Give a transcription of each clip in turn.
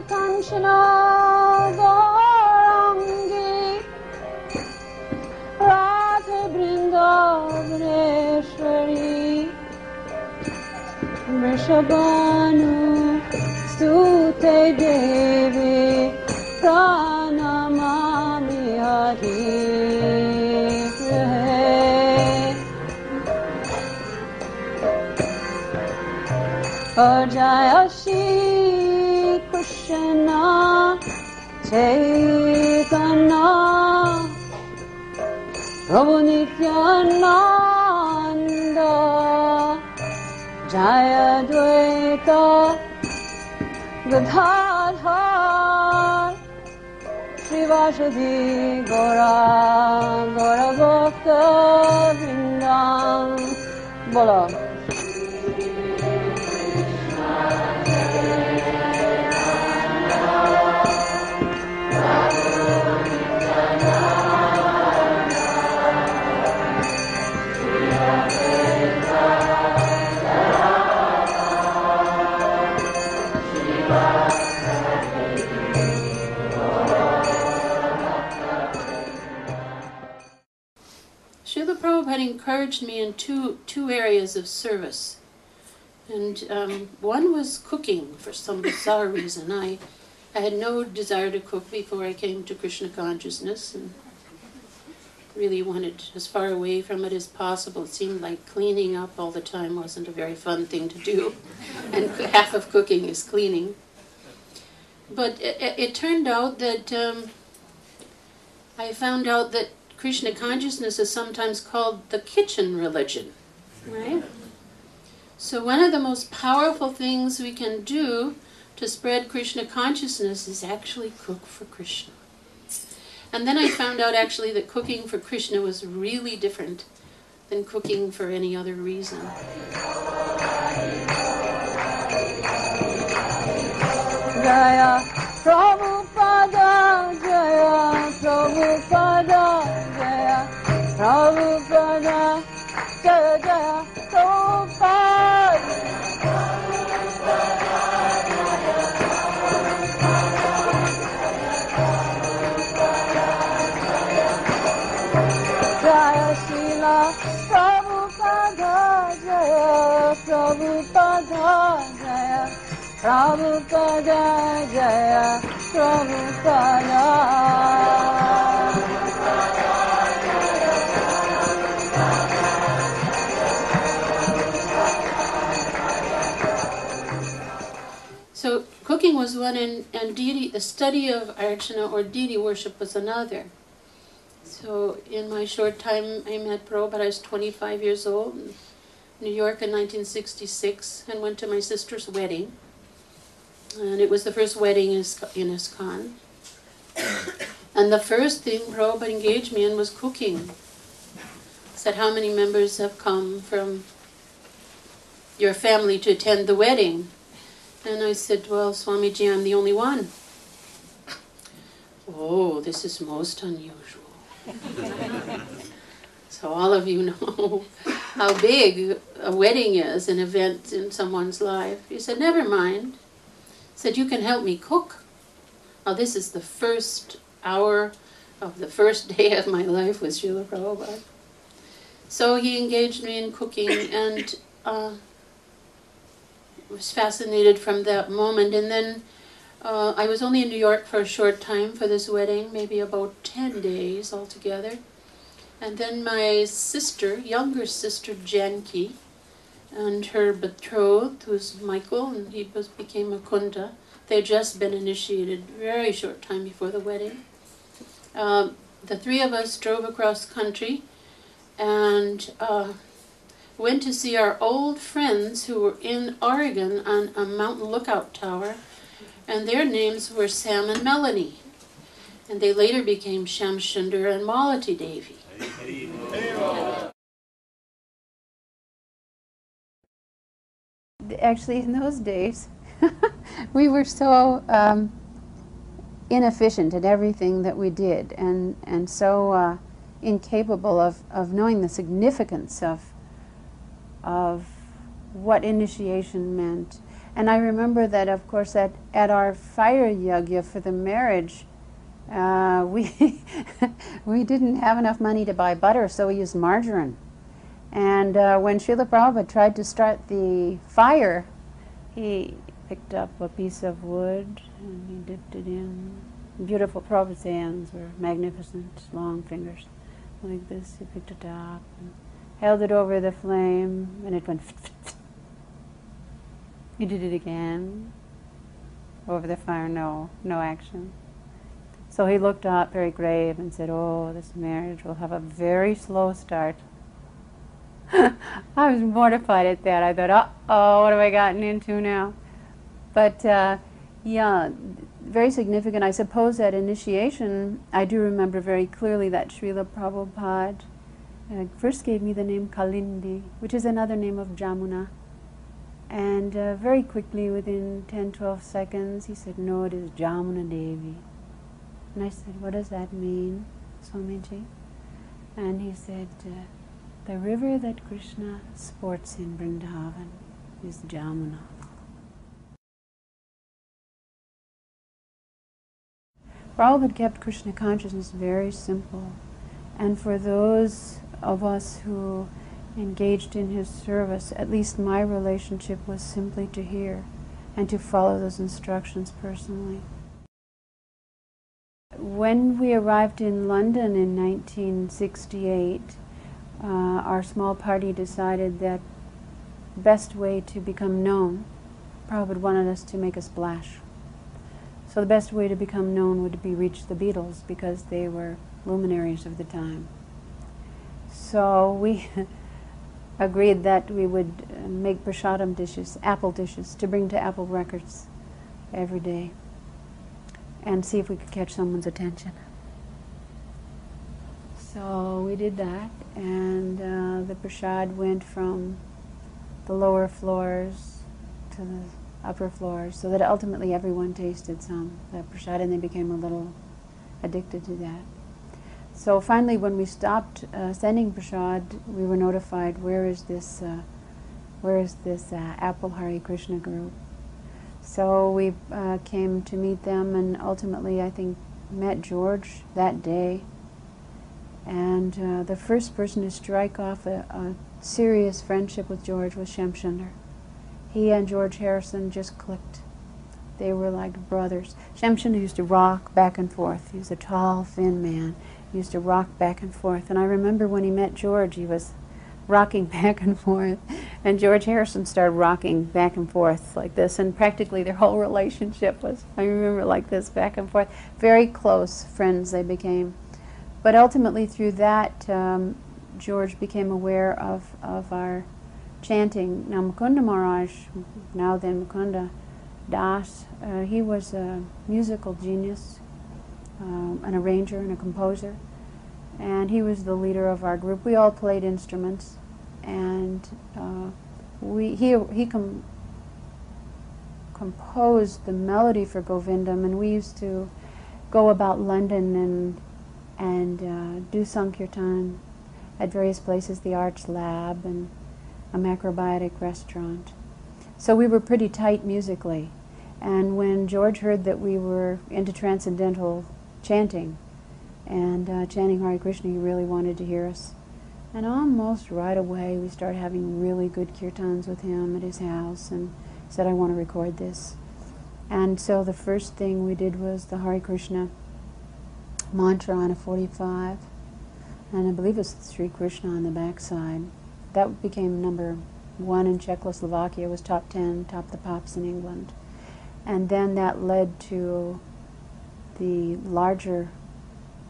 Kanchana Gaurangi Radha Vrindavaneshwari Vrishabhanu Sute Devi Pranamami Hari Jaya Shri Krishna Chaitanya Prabhu Nityananda Jaya Dvaita Gadadhar Srivasadi Gora Gora Bhakta Vrindam Bola. Srila Prabhupada encouraged me in two areas of service. And one was cooking for some bizarre reason. I had no desire to cook before I came to Krishna consciousness and really wanted as far away from it as possible. It seemed like cleaning up all the time wasn't a very fun thing to do. And half of cooking is cleaning. But it turned out that I found out that Krishna consciousness is sometimes called the kitchen religion, right? So one of the most powerful things we can do to spread Krishna consciousness is actually cook for Krishna. And then I found out actually that cooking for Krishna was really different than cooking for any other reason. Jaya Prabhupada, Jaya Prabhupada, Jaya Prabhupada, Jaya Jaya Prabhupada. Jaya Srila Prabhupada, Jaya Prabhupada, Jaya Prabhupada, Jaya Prabhupada. So cooking was one, and deity, the study of Archana or deity worship was another. So in my short time I met Prabhupada, I was 25 years old in New York in 1966 and went to my sister's wedding. And it was the first wedding in ISKCON. And the first thing Prabhupada engaged me in was cooking. Said, how many members have come from your family to attend the wedding? And I said, well, Swamiji, I'm the only one. Oh, this is most unusual. So all of you know how big a wedding is, an event in someone's life. He said, never mind. He said, you can help me cook. Now this is the first hour of the first day of my life with Srila Prabhupada. So he engaged me in cooking and was fascinated from that moment. And then I was only in New York for a short time for this wedding, maybe about 10 days altogether. And then my sister, younger sister Janki, and her betrothed, who's Michael, and he became Mukunda. They had just been initiated very short time before the wedding. The three of us drove across country and went to see our old friends who were in Oregon on a mountain lookout tower, and their names were Sam and Melanie. And they later became Shamsundar and Malati Devi. Actually, in those days, we were so inefficient at everything that we did, and so incapable of knowing the significance of what initiation meant. And I remember that, of course, at our fire yagya for the marriage, we we didn't have enough money to buy butter, so we used margarine. And when Srila Prabhupada tried to start the fire, he picked up a piece of wood and he dipped it in. Beautiful. Prabhupada's hands were magnificent, long fingers, like this. He picked it up and held it over the flame, and it went. He did it again. Over the fire, no action. So he looked up very grave and said, "Oh, this marriage will have a very slow start." I was mortified at that. I thought, uh-oh, what have I gotten into now? But yeah, very significant. I suppose at initiation, I do remember very clearly that Srila Prabhupada first gave me the name Kalindi, which is another name of Jamuna. And very quickly, within 10-12 seconds, he said, "No, it is Jamuna Devi." And I said, "What does that mean, Swamiji?" And he said, "The river that Krishna sports in Vrindavan is Jamuna." Prabhupada kept Krishna consciousness very simple. And for those of us who engaged in his service, at least my relationship was simply to hear and to follow those instructions personally. When we arrived in London in 1968, our small party decided that the best way to become known, Prabhupada wanted us to make a splash. So the best way to become known would be reach the Beatles, because they were luminaries of the time. So we agreed that we would make prasadam dishes, apple dishes, to bring to Apple Records every day and see if we could catch someone's attention. So we did that, and the prasad went from the lower floors to the upper floors, so that ultimately everyone tasted some the prasad, and they became a little addicted to that. So finally, when we stopped sending prasad, we were notified, where is this Apple Hare Krishna group? So we came to meet them, and ultimately, I think, met George that day. And the first person to strike off a serious friendship with George was Shamsunder. He and George Harrison just clicked. They were like brothers. Shamsunder used to rock back and forth. He was a tall, thin man. He used to rock back and forth. And I remember when he met George, he was rocking back and forth. And George Harrison started rocking back and forth like this. And practically their whole relationship was, I remember, like this, back and forth. Very close friends they became. But ultimately through that, George became aware of our chanting. Now Mukunda Maharaj, now then Mukunda Das, he was a musical genius, an arranger and a composer, and he was the leader of our group. We all played instruments, and he composed the melody for Govindam, and we used to go about London and do Sankirtan at various places, the Arts Lab and a macrobiotic restaurant. So we were pretty tight musically. And when George heard that we were into transcendental chanting and chanting Hare Krishna, he really wanted to hear us. And almost right away we started having really good kirtans with him at his house, and said, "I want to record this." And so the first thing we did was the Hare Krishna mantra on a 45, and I believe it's Sri Krishna on the backside. That became number 1 in Czechoslovakia, was top 10, topped the pops in England. And then that led to the larger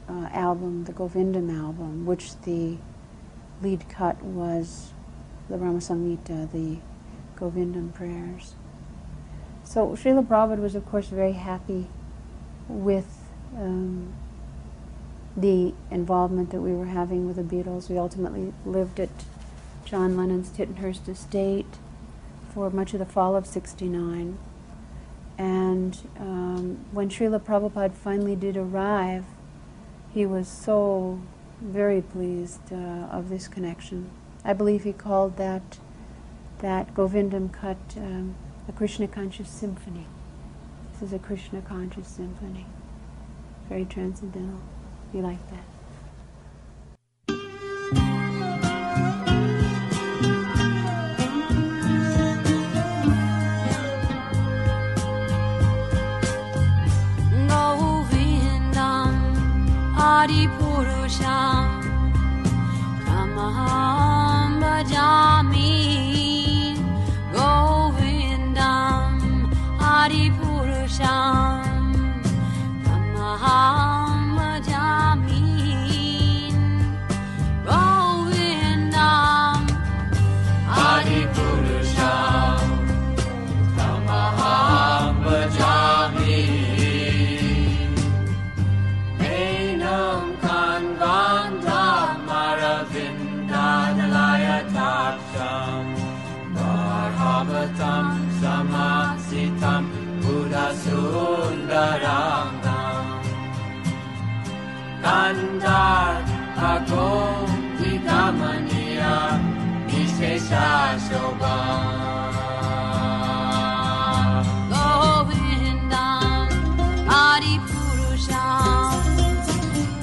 album, the Govindam album, which the lead cut was the Rama Samhita, the Govindam prayers. So Srila Prabhupada was, of course, very happy with the involvement that we were having with the Beatles. We ultimately lived at John Lennon's Tittenhurst estate for much of the fall of '69. And when Srila Prabhupada finally did arrive, he was so very pleased of this connection. I believe he called that Govindam cut a Krishna conscious symphony. This is a Krishna conscious symphony. Very transcendental. You like that? Adipurusham Tamaham Bhajami Govindam Adipurusham Tamaham Bhajami Govindam Adipurusham Tamaham Bhajami Bhagavatam Samasitam Buddha Sundaranam Kandar Agom Vidamaniya Vishesha Shobha Govindam Adipurusham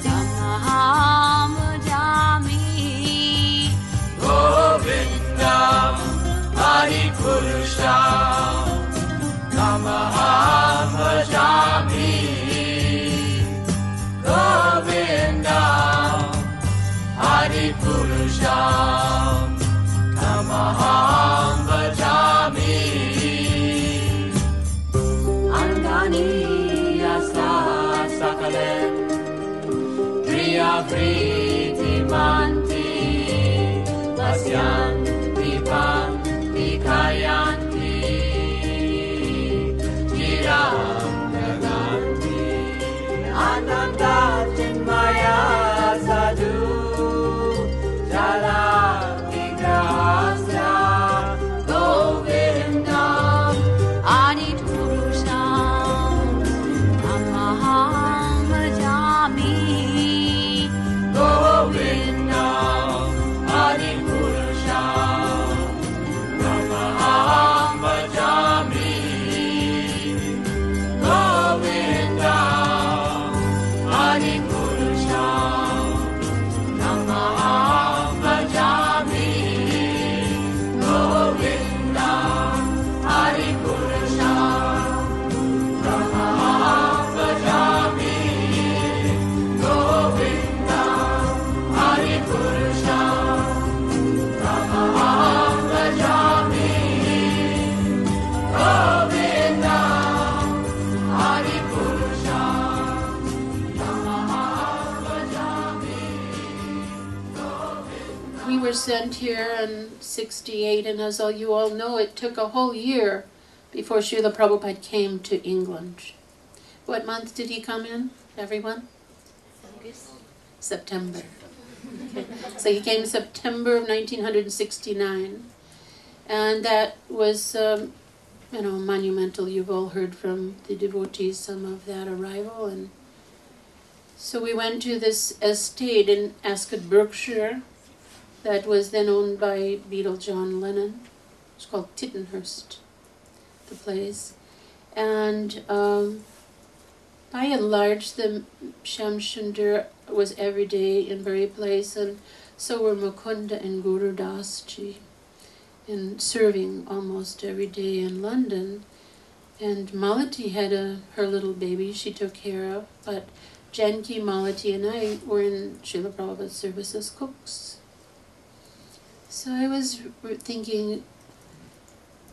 Tamaham Bhajami Govindam Adipurusham Tamaham Bhajami Govindam Adipurusham Tamaham Bhajami Angani Yasa Sakalem Priya Priti Manti Vasyan Vipan Kayanti Chiram Naganti Ananda Chinmaya Sadhu Jala Vigrahasya Govindam Adipurusham Tamaham Bhajami Govindam Adipurusham Tamaham Bhajami Govindam Adipurusham Tamaham Bhajami Govindam Adipurusham Tamaham Bhajami Govindam Adipurusham Tamaham Bhajami Govindam Adipurusham Tamaham Bhajami. We were sent here in '68, and as all you all know, it took a whole year before Srila Prabhupada came to England. What month did he come in, everyone? September. Okay. So he came September of 1969, and that was, monumental. You've all heard from the devotees some of that arrival, and so we went to this estate in Ascot, Berkshire, that was then owned by Beatle John Lennon. It's called Tittenhurst, the place, and by and large, the Shamshunder was every day in Bury Place, and so were Mukunda and Guru Das Ji, and serving almost every day in London. And Malati had her little baby she took care of, but Janki, Malati, and I were in Srila Prabhupada's service as cooks. So I was thinking,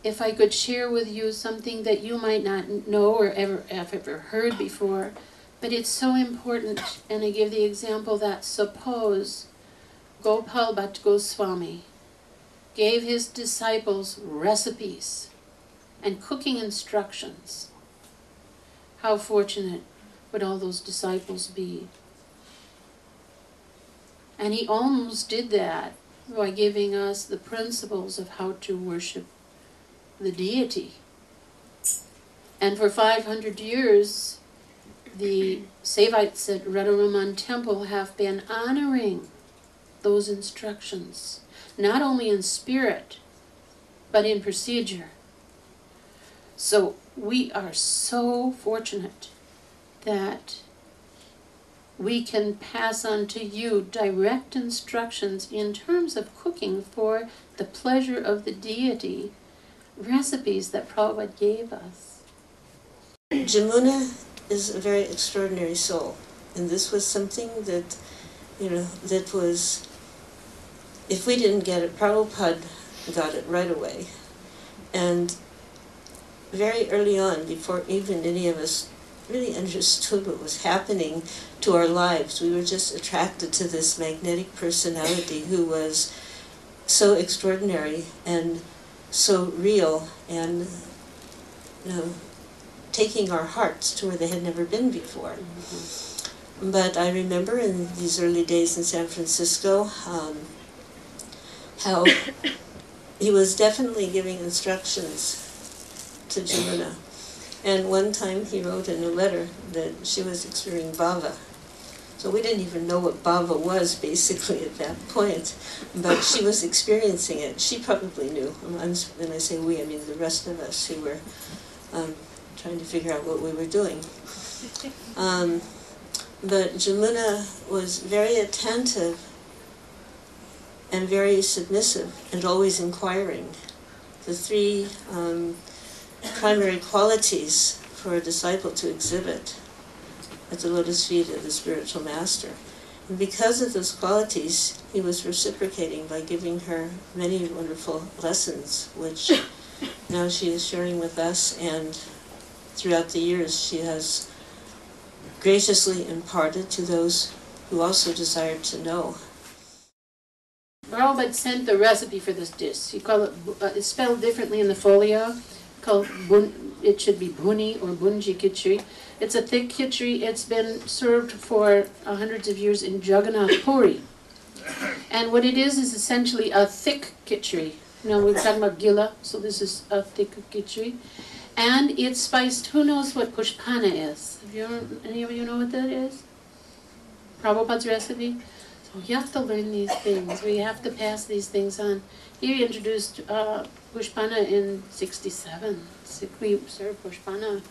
if I could share with you something that you might not know or have ever heard before, but it's so important, and I give the example that suppose Gopal Bhatt Goswami gave his disciples recipes and cooking instructions. How fortunate would all those disciples be? And he almost did that by giving us the principles of how to worship the deity. And for 500 years, the Sevites at Radharaman Temple have been honoring those instructions, not only in spirit, but in procedure. So we are so fortunate that we can pass on to you direct instructions in terms of cooking for the pleasure of the deity, recipes that Prabhupada gave us. Jamuna is a very extraordinary soul, and this was something that, that was, if we didn't get it, Prabhupada got it right away. And very early on, before even any of us really understood what was happening to our lives, we were just attracted to this magnetic personality who was so extraordinary and so real, and taking our hearts to where they had never been before. Mm-hmm. But I remember in these early days in San Francisco how he was definitely giving instructions to Jamuna. And one time he wrote in a letter that she was experiencing bhava. So we didn't even know what bhava was basically at that point, but she was experiencing it. She probably knew. When I say we, I mean the rest of us who were trying to figure out what we were doing. But Jamuna was very attentive and very submissive and always inquiring. The three primary qualities for a disciple to exhibit at the lotus feet of the spiritual master. And because of those qualities, he was reciprocating by giving her many wonderful lessons, which now she is sharing with us, and throughout the years she has graciously imparted to those who also desired to know. Prabhupada sent the recipe for this dish. You call it, it's spelled differently in the folio. Called it should be bhuni or bunji khichdi. It's a thick khichdi. It's been served for hundreds of years in Jagannath Puri. And what it is essentially a thick khichdi. We're talking about gila, so this is a thick khichdi. And it's spiced, who knows what pushpana is? Any of you know what that is? Prabhupada's recipe? So you have to learn these things. We have to pass these things on. He introduced pushpana in 67. We served pushpana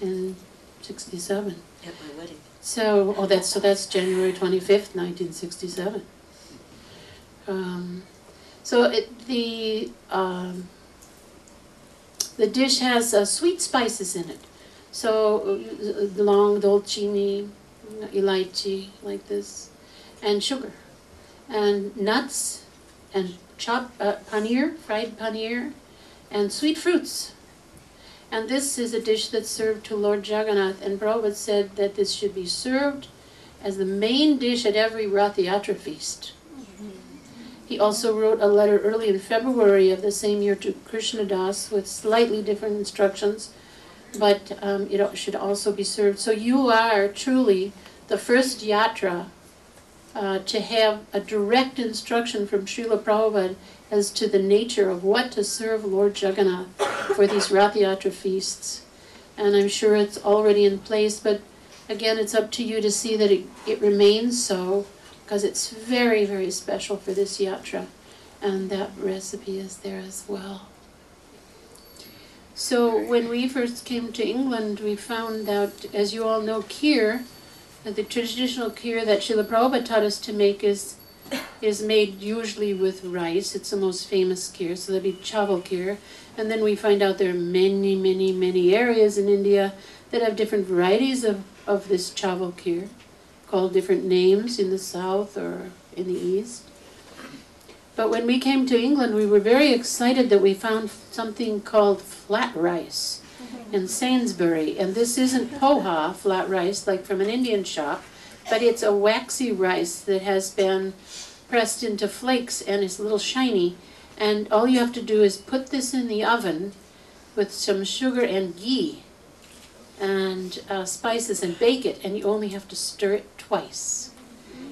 in 67. At my wedding. So that's January 25th, 1967. The dish has sweet spices in it. So long dolcini, elaichi, like this, and sugar, and nuts, and chopped paneer, fried paneer, and sweet fruits. And this is a dish that's served to Lord Jagannath, and Prabhupada said that this should be served as the main dish at every Rath Yatra feast. He also wrote a letter early in February of the same year to Krishnadas with slightly different instructions, but it should also be served. So you are truly the first yatra to have a direct instruction from Srila Prabhupada as to the nature of what to serve Lord Jagannath for these Rath Yatra feasts. And I'm sure it's already in place, but again, it's up to you to see that it remains so, because it's very, very special for this yatra, and that recipe is there as well. So when we first came to England, we found out, as you all know, kheer, the traditional kheer that Srila Prabhupada taught us to make is made usually with rice. It's the most famous kheer, so that'd be chaval kheer. And then we find out there are many, many, many areas in India that have different varieties of this chaval kheer, called different names in the south or in the east. But when we came to England, we were very excited that we found something called flat rice in Sainsbury. And this isn't poha, flat rice, like from an Indian shop, but it's a waxy rice that has been pressed into flakes and is a little shiny. And all you have to do is put this in the oven with some sugar and ghee and spices and bake it, and you only have to stir it twice,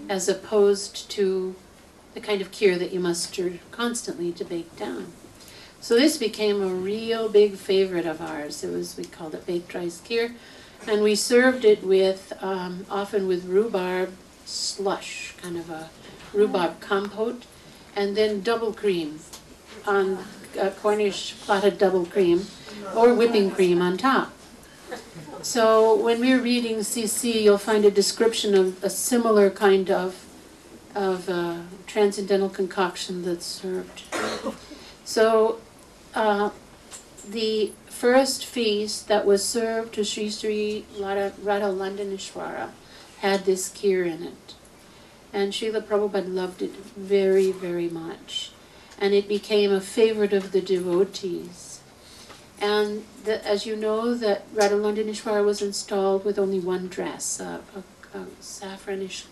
as opposed to the kind of kheer that you must stir constantly to bake down. So this became a real big favorite of ours. We called it baked rice kheer, and we served it with often with rhubarb slush, kind of a rhubarb compote, and then double cream on Cornish clotted double cream. or whipping cream on top. So when we're reading CC, you'll find a description of a similar kind of transcendental concoction that's served. So the first feast that was served to Sri Sri Radha Landaneshwara had this kheer in it. And Srila Prabhupada loved it very, very much. And it became a favorite of the devotees. And as you know, that Radha Landaneshwara was installed with only one dress, a saffronish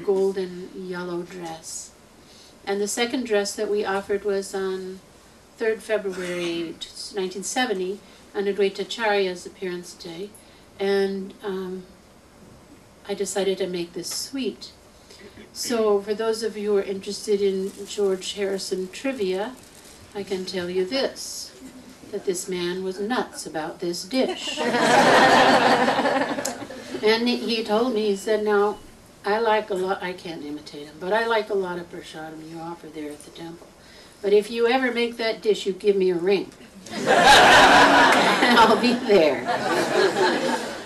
golden yellow dress. And the second dress that we offered was on 3rd February 1970, on Advaita Acharya's appearance day. And I decided to make this sweet. So for those of you who are interested in George Harrison trivia, I can tell you this, that this man was nuts about this dish. And he told me, he said, now, I like a lot, I can't imitate him, but I like a lot of prasadam you offer there at the temple. But if you ever make that dish, you give me a ring. And I'll be there.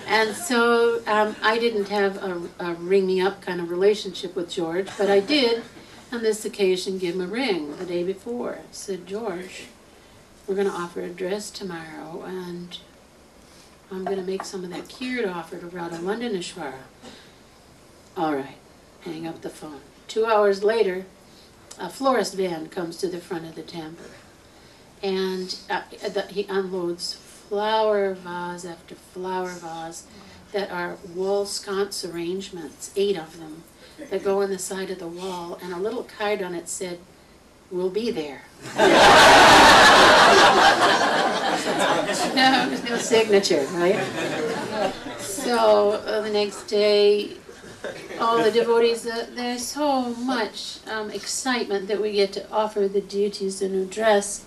And so I didn't have a ring-me-up kind of relationship with George, but I did, on this occasion, give him a ring the day before. I said, George, we're going to offer a dress tomorrow, and I'm going to make some of that kheer to offer to Radha Landaneshwara. All right, hang up the phone. 2 hours later, a florist van comes to the front of the temple, and he unloads flower vase after flower vase that are wall sconce arrangements, 8 of them, that go on the side of the wall, and a little card on it said, "We'll be there." No signature, right? So the next day, all the devotees, there's so much excitement that we get to offer the deities a new dress,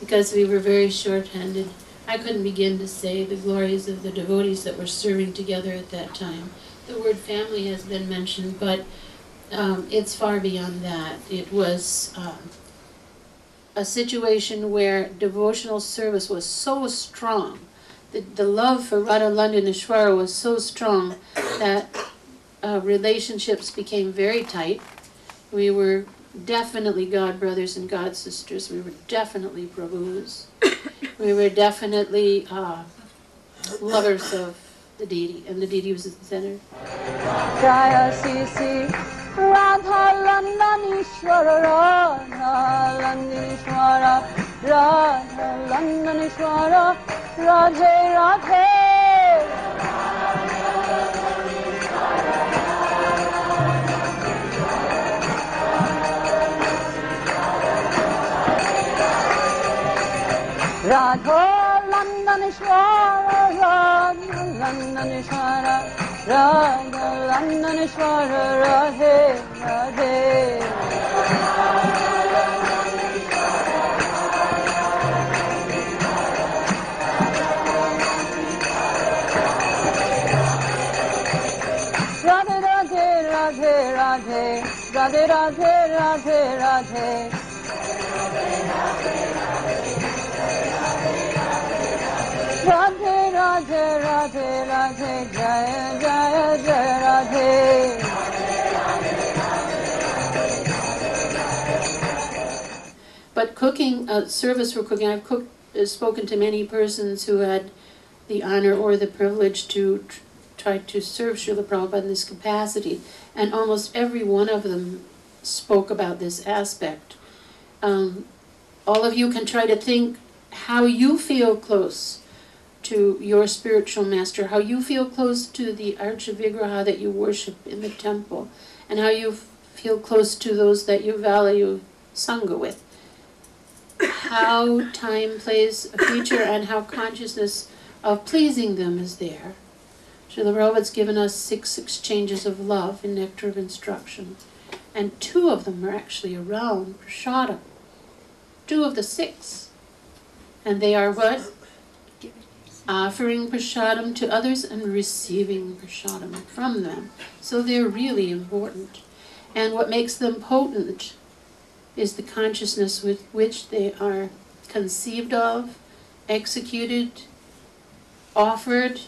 because we were very short-handed. I couldn't begin to say the glories of the devotees that were serving together at that time. The word family has been mentioned, but it's far beyond that. It was a situation where devotional service was so strong, the love for Radha Landaneshwara was so strong that relationships became very tight. We were definitely God brothers and God sisters. We were definitely Prabhus. We were definitely lovers of the deity, and the deity was at the center. Jaya Sisi Radha Landaneshwara, Radha Landaneshwara, Radha Landaneshwara, Radhe Radhe. Radha Landaneshwara, Radha Landaneshwara, Radha Landaneshwara, Radhe Radhe. Radhe Radhe Radhe Radhe, Radhe Radhe Radhe Radhe. Radhe Radhe Radhe Radhe, Jaya Jaya Jaya Radhe. But cooking, service for cooking, I've spoken to many persons who had the honor or the privilege to try to serve Srila Prabhupada in this capacity, and almost every one of them spoke about this aspect. All of you can try to think how you feel close to your spiritual master, how you feel close to the Archa Vigraha that you worship in the temple, and how you feel close to those that you value Sangha with. How time plays a feature and how consciousness of pleasing them is there. Srila Prabhupada's given us 6 exchanges of love in Nectar of Instruction, and 2 of them are actually around prasadam. 2 of the 6. And they are what? Offering prasadam to others and receiving prasadam from them. So they're really important. And what makes them potent is the consciousness with which they are conceived of executed, offered,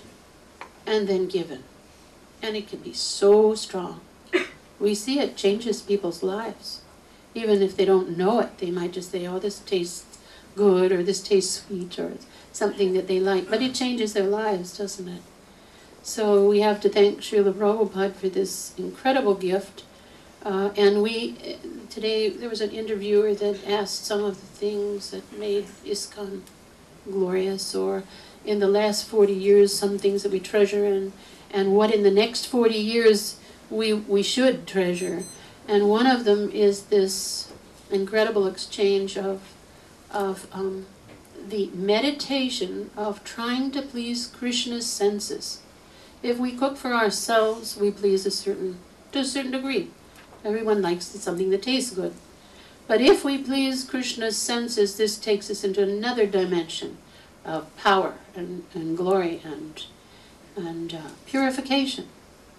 and then given. And it can be so strong. We see it changes people's lives. Even if they don't know it, they might just say, oh, this tastes good, or this tastes sweet, or something that they like. But it changes their lives, doesn't it? So we have to thank Srila Prabhupada for this incredible gift. And today there was an interviewer that asked some of the things that made ISKCON glorious, or in the last 40 years, some things that we treasure, and what in the next 40 years we should treasure. And one of them is this incredible exchange of the meditation of trying to please Krishna's senses. If we cook for ourselves, we please to a certain degree. Everyone likes something that tastes good. But if we please Krishna's senses, this takes us into another dimension of power and glory and purification.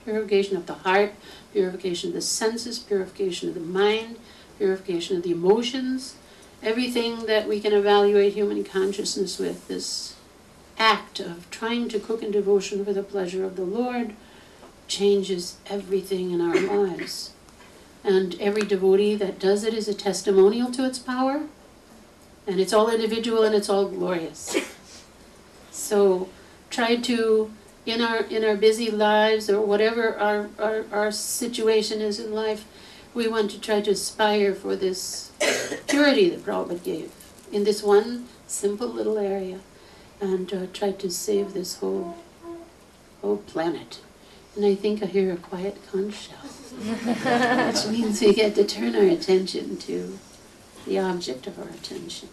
Purification of the heart, purification of the senses, purification of the mind, purification of the emotions, everything that we can evaluate human consciousness with. This act of trying to cook in devotion for the pleasure of the Lord changes everything in our lives. And every devotee that does it is a testimonial to its power, and it's all individual and it's all glorious. So try to, in our busy lives, or whatever our situation is in life, we want to try to aspire for this purity that Prabhupada gave in this one simple little area, and try to save this whole planet. And I think I hear a quiet conch shell, which means we get to turn our attention to the object of our attention.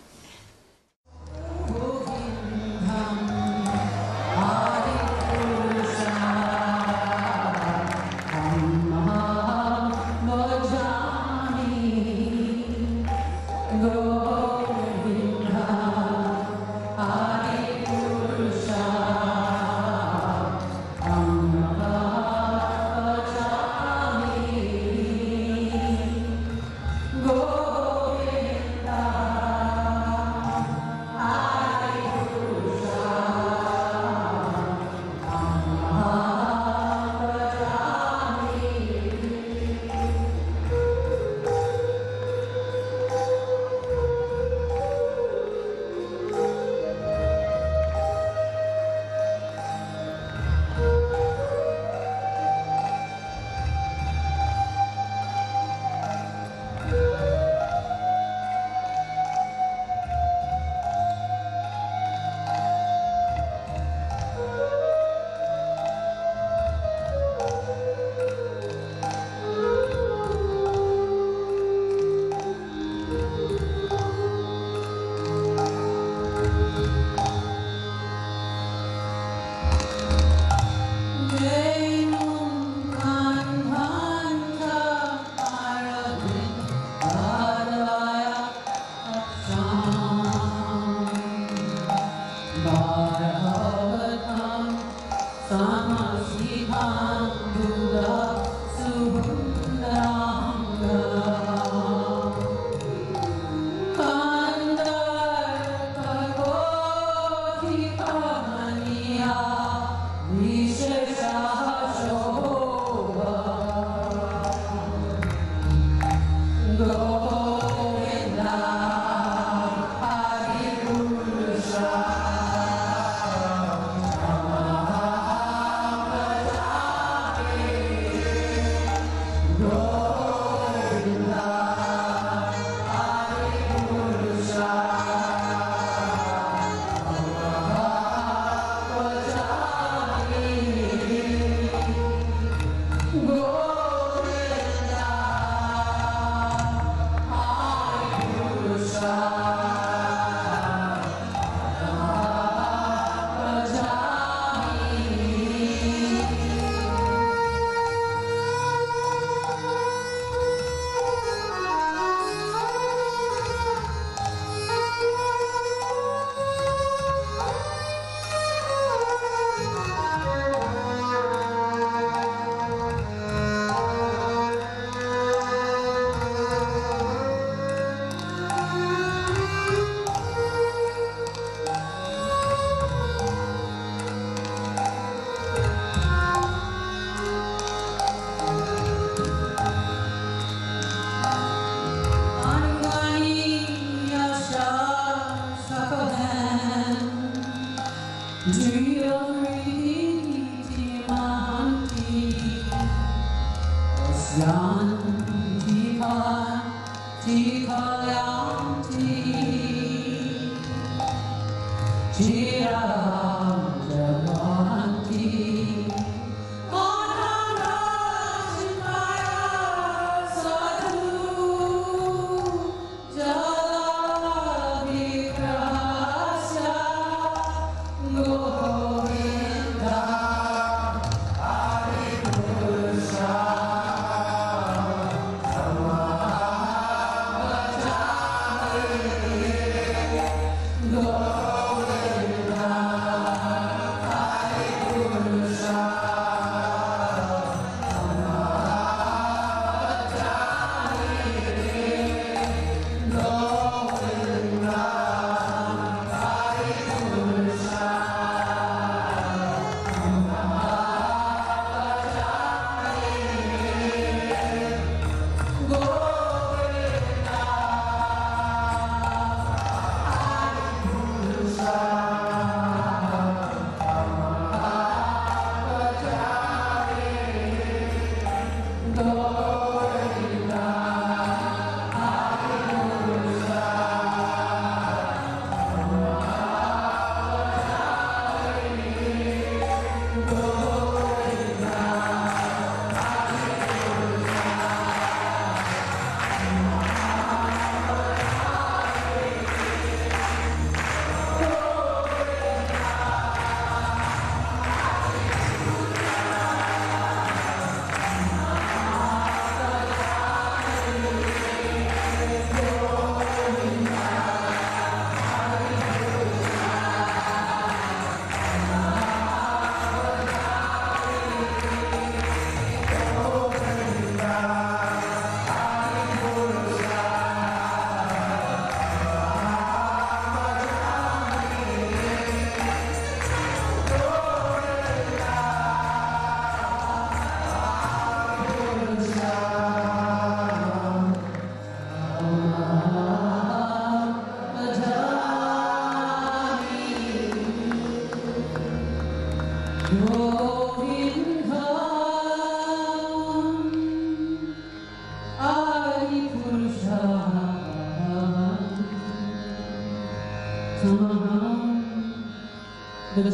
The